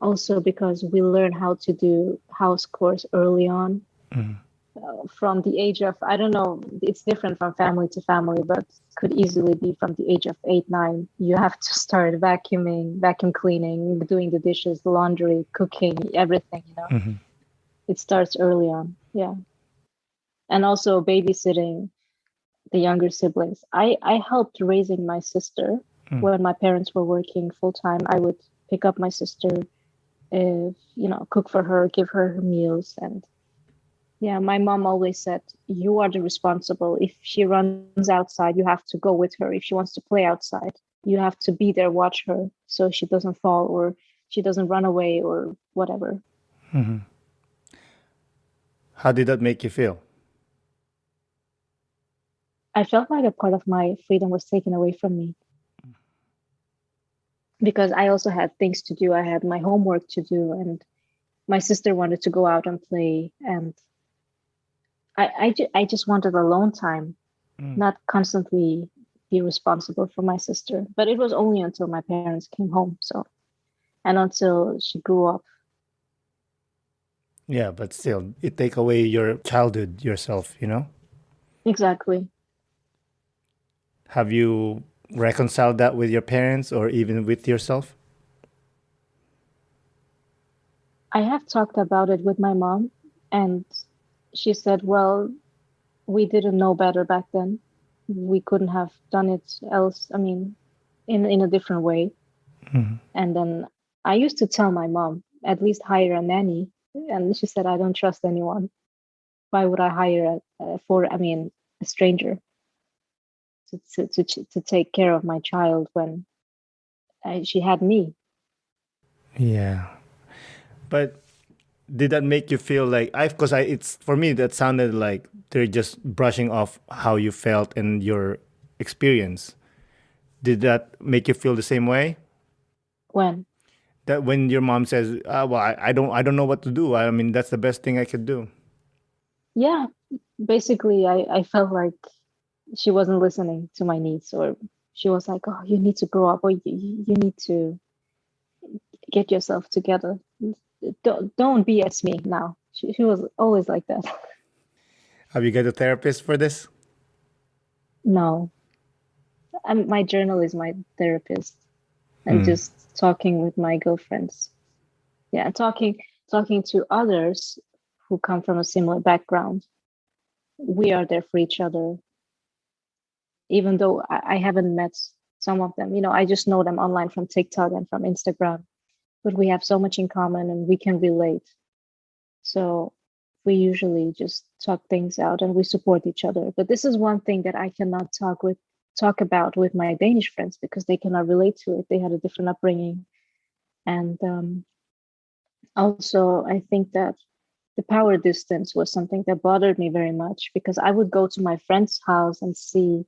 also because we learn how to do house chores early on. From the age of, I don't know, it's different from family to family, but could easily be from the age of 8, 9. You have to start vacuuming, vacuum cleaning, doing the dishes, the laundry, cooking, everything, It starts early on. Yeah. And also babysitting the younger siblings. I helped raising my sister when my parents were working full time. I would pick up my sister, cook for her, give her meals. And yeah, my mom always said, you are the responsible. If she runs outside, you have to go with her. If she wants to play outside, you have to be there, watch her, so she doesn't fall or she doesn't run away or whatever. How did that make you feel? I felt like a part of my freedom was taken away from me. Because I also had things to do. I had my homework to do, and my sister wanted to go out and play. And I just wanted alone time, not constantly be responsible for my sister. But it was only until my parents came home, and until she grew up. Yeah, but still, it take away your childhood yourself, Exactly. Have you reconciled that with your parents or even with yourself? I have talked about it with my mom, and she said, well, we didn't know better back then. We couldn't have done it else. I mean, in a different way. And then I used to tell my mom, at least hire a nanny. And she said, I don't trust anyone. Why would I hire a stranger to take care of my child when she had me? Yeah. But did that make you feel like it's for me that sounded like they're just brushing off how you felt and your experience. Did that make you feel the same way? When? That when your mom says, "Well, I don't know what to do. I mean, that's the best thing I could do." Yeah, basically, I felt like she wasn't listening to my needs, or she was like, "Oh, you need to grow up, or you need to get yourself together. Don't BS me now." She was always like that. Have you got a therapist for this? No, my journal is my therapist, and Mm. just talking with my girlfriends. Yeah, and talking to others who come from a similar background. We are there for each other, even though I haven't met some of them. I just know them online from TikTok and from Instagram, but we have so much in common and we can relate. So we usually just talk things out and we support each other. But this is one thing that I cannot talk about with my Danish friends, because they cannot relate to it. They had a different upbringing. And also, I think that the power distance was something that bothered me very much, because I would go to my friend's house and see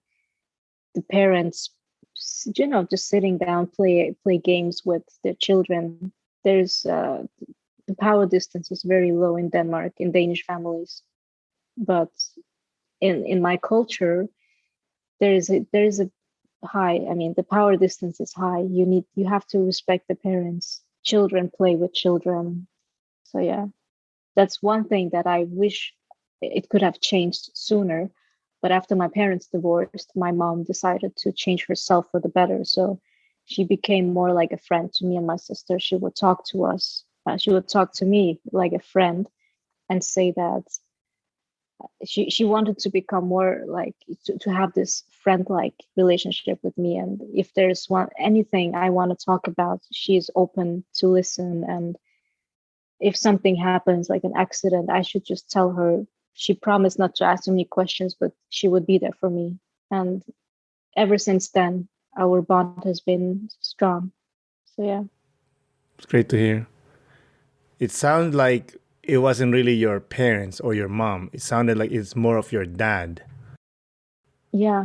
the parents, just sitting down, play games with their children. There's the power distance is very low in Denmark, in Danish families, but in my culture, there is a high. I mean, the power distance is high. You have to respect the parents. Children play with children. So yeah, that's one thing that I wish it could have changed sooner. But after my parents divorced, my mom decided to change herself for the better. So she became more like a friend to me and my sister. She would talk to us. She would talk to me like a friend, and say that she wanted to become more like to have this friend-like relationship with me. And if there's anything I want to talk about, she's open to listen. And if something happens, like an accident, I should just tell her. She promised not to ask me questions, but she would be there for me. And ever since then, our bond has been strong. So yeah. It's great to hear. It sounds like it wasn't really your parents or your mom. It sounded like it's more of your dad. Yeah,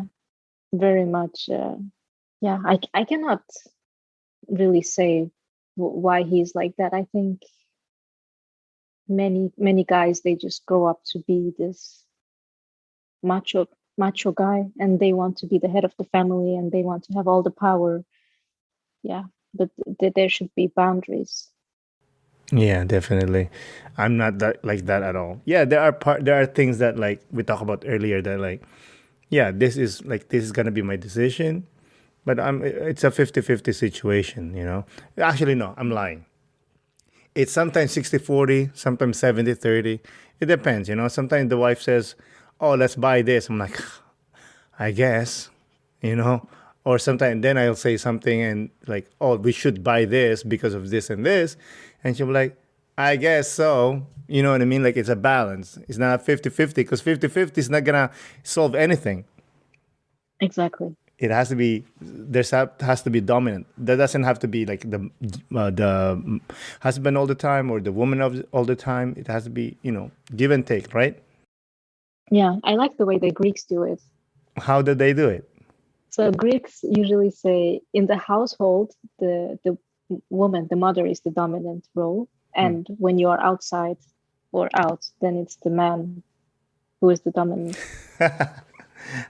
very much. Yeah, I cannot really say why he's like that. I think many guys, they just grow up to be this macho guy, and they want to be the head of the family and they want to have all the power. Yeah, but there should be boundaries. Yeah, definitely. I'm not that like that at all. Yeah, there are things that like we talked about earlier that like yeah, this is gonna be my decision, but it's a 50-50 situation, you know. Actually no, I'm lying. It's sometimes 60-40, sometimes 70-30. It depends, you know. Sometimes the wife says, "Oh, let's buy this." I'm like, I guess, you know. Or sometimes then I'll say something and like, "Oh, we should buy this because of this and this," and she'll be like, "I guess so." You know what I mean? Like it's a balance. It's not 50-50 because 50-50 is not gonna solve anything. Exactly. It has to be has to be dominant. That doesn't have to be like the husband all the time or the woman all the time. It has to be, you know, give and take, right? Yeah, I like the way the Greeks do it. How did they do it? So Greeks usually say in the household, the woman, the mother, is the dominant role, Hmm. and when you are outside or out, then it's the man who is the dominant.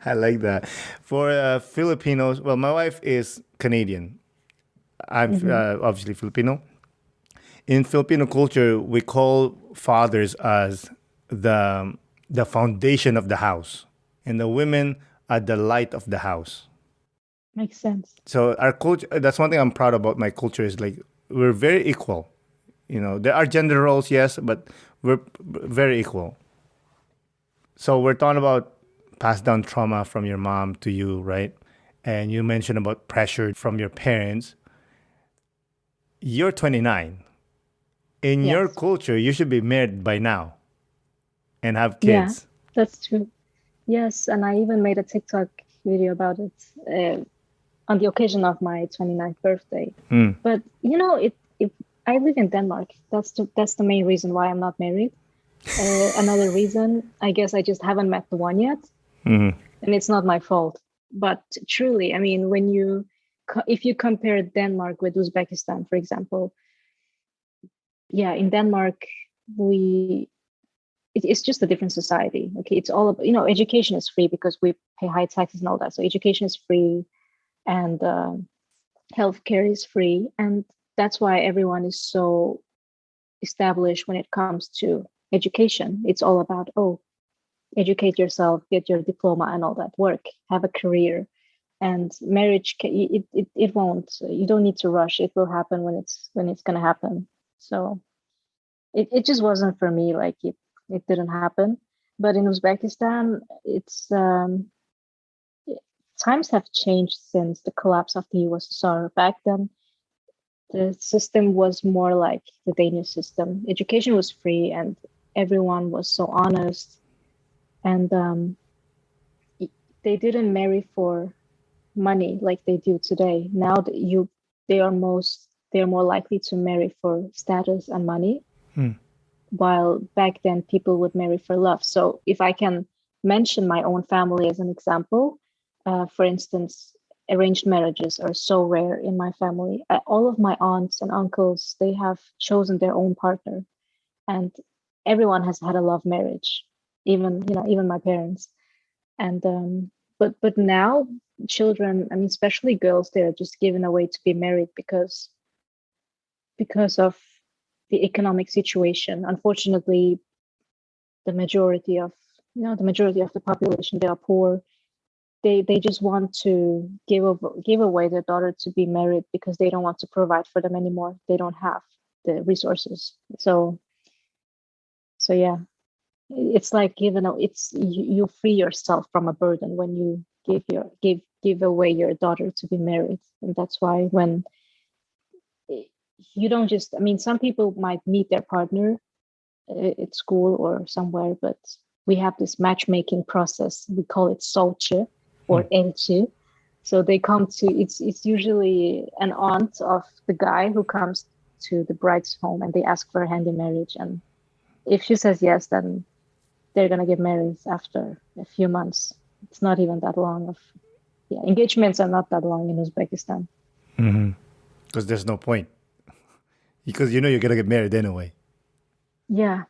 I like that. For Filipinos, well, my wife is Canadian. I'm Hmm. obviously Filipino. In Filipino culture, we call fathers as the the foundation of the house, and the women are the light of the house. Makes sense. So our culture, that's one thing I'm proud about my culture is like we're very equal. You know, there are gender roles, yes, but we're very equal. So we're talking about passed down trauma from your mom to you, right? And you mentioned about pressure from your parents. You're 29. In your Yes. culture, you should be married by now and have Yeah, kids. that's true. Yes, and I even made a TikTok video about it on the occasion of my 29th birthday. Hmm. But if I live in Denmark, that's the main reason why I'm not married. Another reason, I guess, I just haven't met the one yet, Hmm. and it's not my fault. But truly, I mean, if you compare Denmark with Uzbekistan, for example, yeah, in Denmark, it's just a different society. Okay, it's all about, education is free because we pay high taxes and all that. So education is free, and healthcare is free, and that's why everyone is so established when it comes to education. It's all about, educate yourself, get your diploma and all that, work, have a career. And marriage, it won't, you don't need to rush. It will happen when it's going to happen. So it just wasn't for me. Like it didn't happen. But in Uzbekistan, it's times have changed since the collapse of the USSR. Back then, the system was more like the Danish system. Education was free, and everyone was so honest. And they didn't marry for money like they do today. Now they are more likely to marry for status and money, while back then people would marry for love. So if I can mention my own family as an example, for instance, arranged marriages are so rare in my family. All of my aunts and uncles, they have chosen their own partner, and everyone has had a love marriage, even my parents. And but now children, I mean, especially girls, they're just given away to be married because of the economic situation. Unfortunately, the majority of the population, they are poor. They just want to give away their daughter to be married because they don't want to provide for them anymore. They don't have the resources. So yeah, it's like you free yourself from a burden when you give away your daughter to be married. And that's why when you don't just, I mean, some people might meet their partner at school or somewhere, but we have this matchmaking process. We call it solche or elchi. So they come to, it's usually an aunt of the guy who comes to the bride's home, and they ask for a hand in marriage. And if she says yes, then they're going to get married after a few months. It's not even that long engagements are not that long in Uzbekistan. Because there's no point. Because you're going to get married anyway. Yeah.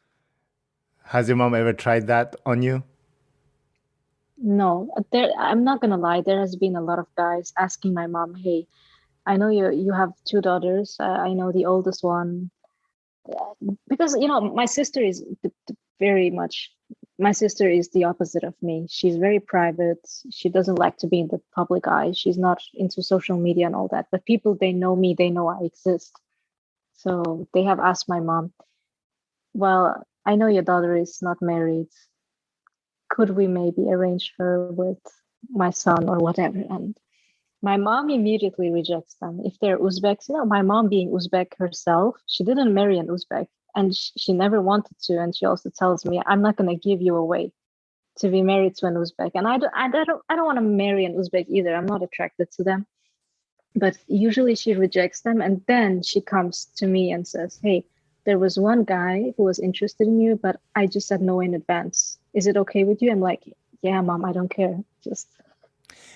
Has your mom ever tried that on you? No, I'm not going to lie. There has been a lot of guys asking my mom, hey, I know you have two daughters. I know the oldest one. Because, my sister is my sister is the opposite of me. She's very private. She doesn't like to be in the public eye. She's not into social media and all that. But people, they know me, they know I exist. So they have asked my mom, well, I know your daughter is not married. Could we maybe arrange her with my son or whatever? And my mom immediately rejects them. If they're Uzbeks, my mom being Uzbek herself, she didn't marry an Uzbek, and she never wanted to. And she also tells me, I'm not going to give you away to be married to an Uzbek. And I don't want to marry an Uzbek either. I'm not attracted to them. But usually she rejects them, and then she comes to me and says, hey, there was one guy who was interested in you, but I just said no in advance. Is it okay with you? I'm like, yeah, mom, I don't care. Just.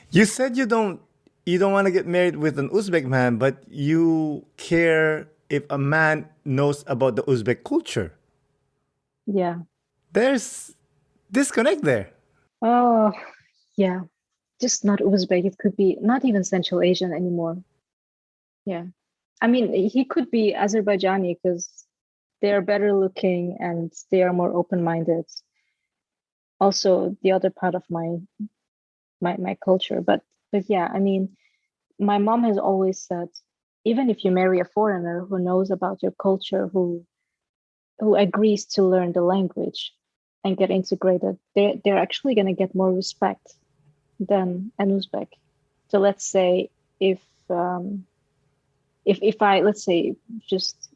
You said you don't want to get married with an Uzbek man, but you care if a man knows about the Uzbek culture. Yeah. There's disconnect there. Oh, yeah. Just not Uzbek. It could be not even Central Asian anymore. Yeah. I mean, he could be Azerbaijani because they are better looking and they are more open-minded. Also, the other part of my culture. But yeah, I mean, my mom has always said, even if you marry a foreigner who knows about your culture, who agrees to learn the language and get integrated, they're actually going to get more respect than an Uzbek. So let's say if I, let's say, just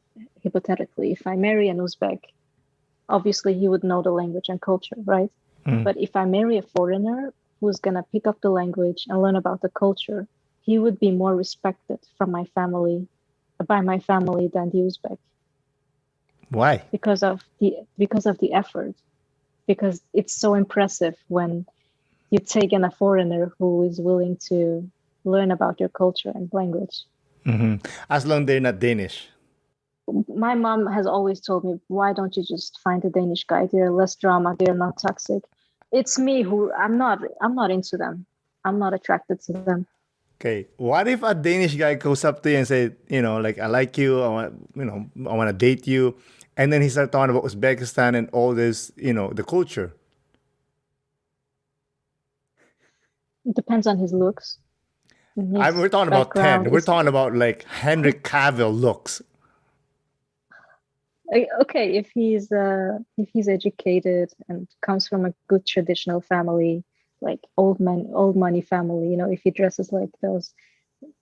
hypothetically, if I marry an Uzbek, obviously he would know the language and culture, right? But if I marry a foreigner who's going to pick up the language and learn about the culture, he would be more respected by my family than the Uzbek. Why? Because of the effort. Because it's so impressive when you take in a foreigner who is willing to learn about your culture and language. As long they're not Danish. My mom has always told me, why don't you just find a Danish guy? They're less drama, they're not toxic. It's me who I'm not into them. I'm not attracted to them. Okay, what if a Danish guy goes up to you and say, like, I like you, I want to date you, and then he starts talking about Uzbekistan and all this, the culture. It depends on his looks. We're talking about 10. We're talking about like Henry Cavill looks. Okay, if he's educated and comes from a good traditional family, like old money family, if he dresses like those,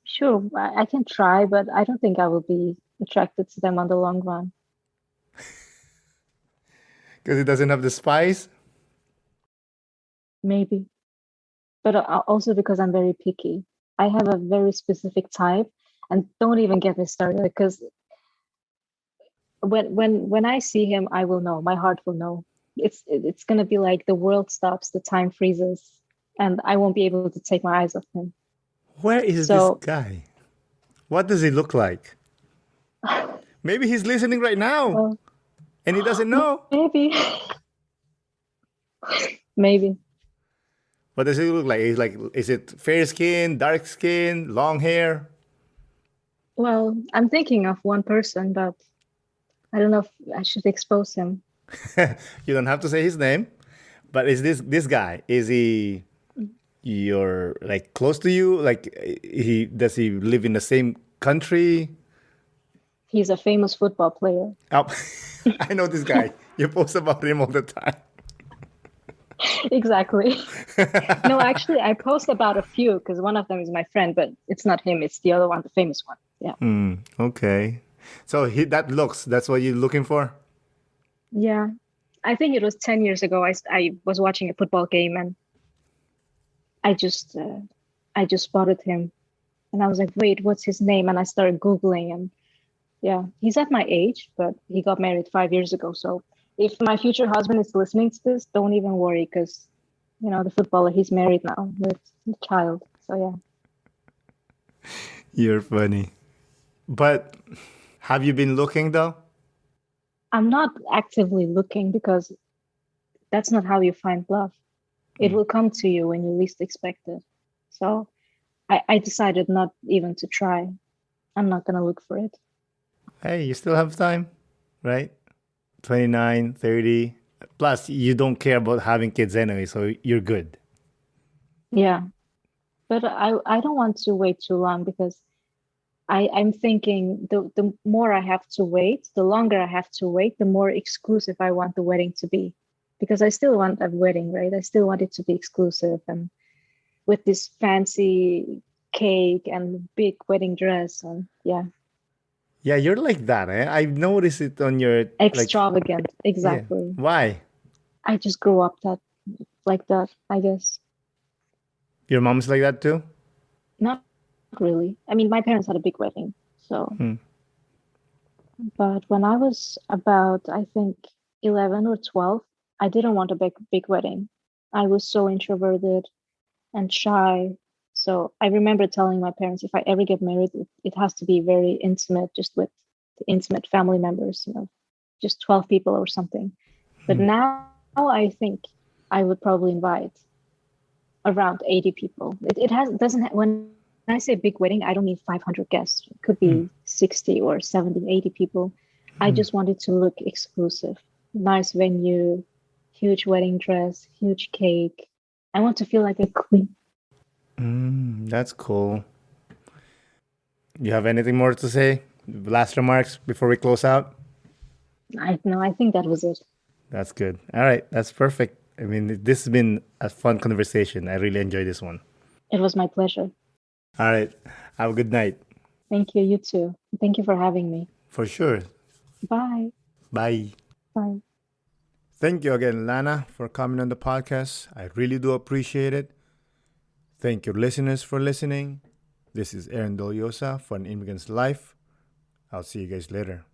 sure, I can try, but I don't think I will be attracted to them on the long run. Because he doesn't have the spice? Maybe. But also because I'm very picky. I have a very specific type, and don't even get me started, because when I see him, I will know. My heart will know. It's gonna be like the world stops, the time freezes, and I won't be able to take my eyes off him. Where is this guy? What does he look like? Maybe he's listening right now, and he doesn't know. Maybe. Maybe. What does he look like? Is it fair skin, dark skin, long hair? Well, I'm thinking of one person, but I don't know if I should expose him. You don't have to say his name, but is this guy? Is he you're like close to you? Like does he live in the same country? He's a famous football player. Oh, I know this guy. You post about him all the time. Exactly. No, actually, I post about a few because one of them is my friend, but it's not him. It's the other one, the famous one. Yeah. Okay. So that's what you're looking for? Yeah. I think it was 10 years ago. I was watching a football game and I just spotted him and I was like, wait, what's his name? And I started Googling and yeah, he's at my age, but he got married 5 years ago. So if my future husband is listening to this, don't even worry because, the footballer, he's married now with a child. So yeah. You're funny. But have you been looking though? I'm not actively looking because that's not how you find love. It will come to you when you least expect it. So I decided not even to try. I'm not going to look for it. Hey, you still have time, right? 29, 30. Plus, you don't care about having kids anyway, so you're good. Yeah. But I don't want to wait too long because I'm thinking the more I have to wait, the longer I have to wait, the more exclusive I want the wedding to be. Because I still want a wedding, right? I still want it to be exclusive and with this fancy cake and big wedding dress and yeah. Yeah, you're like that, eh? I've noticed it on your Extravagant, exactly. Yeah. Why? I just grew up like that, I guess. Your mom's like that too? Not really. I mean, my parents had a big wedding, so. But when I was about, I think, 11 or 12, I didn't want a big wedding. I was so introverted and shy. So I remember telling my parents, if I ever get married, it has to be very intimate, just with the intimate family members, just 12 people or something. But now I think I would probably invite around 80 people. When I say big wedding, I don't need 500 guests. It could be 60 or 70, 80 people. I just want it to look exclusive. Nice venue, huge wedding dress, huge cake. I want to feel like a queen. That's cool. You have anything more to say? Last remarks before we close out? I think that was it. That's good. All right. That's perfect. I mean, this has been a fun conversation. I really enjoyed this one. It was my pleasure. All right. Have a good night. Thank you. You too. Thank you for having me. For sure. Bye. Bye. Bye. Thank you again, Lana, for coming on the podcast. I really do appreciate it. Thank you, listeners, for listening. This is Aaron Doliosa for An Immigrant's Life. I'll see you guys later.